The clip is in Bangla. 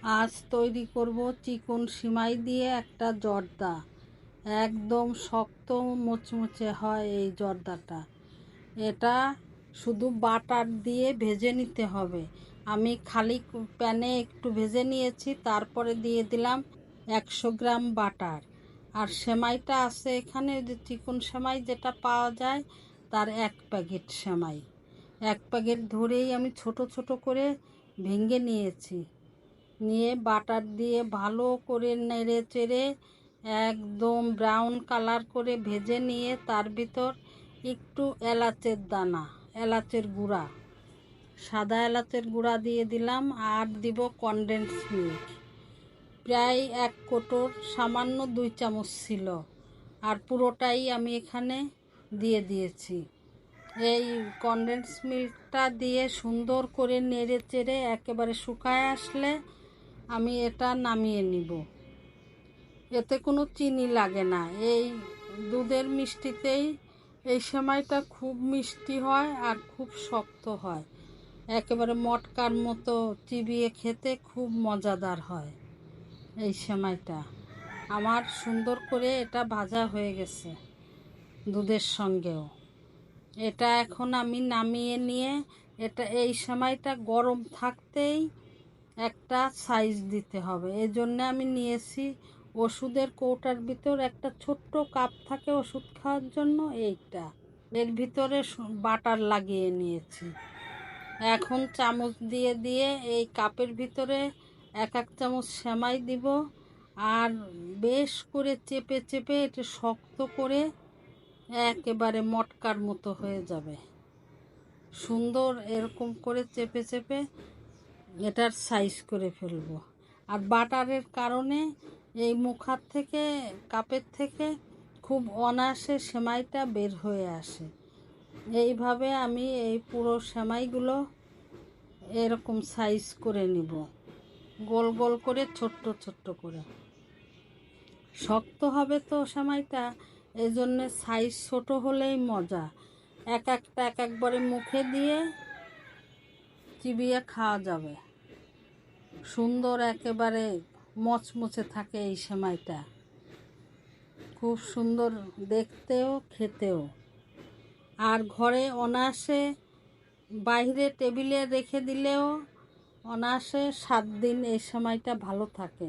আজ তৈরি করব চিকন সিমাই দিয়ে একটা জর্দা। একদম শক্ত মুচমুচে হয় এই জর্দাটা। এটা শুধু বাটার দিয়ে ভেজে নিতে হবে। আমি খালি প্যানে একটু ভেজে নিয়েছি, তারপরে দিয়ে দিলাম 100 গ্রাম বাটার। আর সেমাইটা আছে এখানে, যে চিকন সেমাই যেটা পাওয়া যায় তার 1 প্যাকেট সেমাই। 1 প্যাকেট ধরেই আমি ছোট ছোট করে ভেঙে নিয়েছি। নিয়ে বাটার দিয়ে ভালো করে নেড়ে চেড়ে একদম ব্রাউন কালার করে ভেজে নিয়ে তার ভিতর একটু এলাচের দানা, এলাচের গুঁড়া, সাদা এলাচের গুঁড়া দিয়ে দিলাম। আর দিব কনডেন্স মিল্ক, প্রায় 1 কোটোর সামান্য 2 চামচ ছিল, আর পুরোটাই আমি এখানে দিয়ে দিয়েছি। এই কনডেন্স মিল্কটা দিয়ে সুন্দর করে নেড়ে চেড়ে একেবারে শুকায় আসলে আমি এটা নামিয়ে নিব। এতে কোনো চিনি লাগে না। এই দুধের মিষ্টিতেই এই সেমাইটা খুব মিষ্টি হয় আর খুব শক্ত হয়, একেবারে মটকার মতো চিবিয়ে খেতে খুব মজাদার হয় এই সেমাইটা। আমার সুন্দর করে এটা ভাজা হয়ে গেছে দুধের সঙ্গেও। এটা এখন আমি নামিয়ে নিয়ে এই সেমাইটা গরম থাকতেই একটা সাইজ দিতে হবে। এই জন্য আমি নিয়েছি ওষুধের কৌটার ভিতর একটা ছোট্ট কাপ থাকে ওষুধ খাওয়ার জন্য, এইটা এর ভিতরে বাটার লাগিয়ে নিয়েছি। এখন চামচ দিয়ে দিয়ে এই কাপের ভিতরে 1 চামচ সেমাই দিব, আর বেশ করে চেপে চেপে এটা শক্ত করে একেবারে মটকার মতো হয়ে যাবে। সুন্দর এরকম করে চেপে চেপে এটার সাইজ করে ফেলবো। আর বাটারের কারণে এই মুখার থেকে, কাপের থেকে খুব অনায়াসে সেমাইটা বের হয়ে আসে। এইভাবে আমি এই পুরো সেমাইগুলো এরকম সাইজ করে নিব, গোল গোল করে, ছোট্ট ছোট্ট করে। শক্ত হবে তো সেমাইটা, এই জন্যে সাইজ ছোট হলেই মজা। একটা একবারে মুখে দিয়ে চিবিয়ে খাওয়া যাবে। সুন্দর একেবারে মচমচে থাকে এই সেমাইটা, খুব সুন্দর দেখতেও খেতেও। আর ঘরে অনায়াসে বাইরে টেবিলে রেখে দিলেও অনায়াসে 7 দিন এই সেমাইটা ভালো থাকে।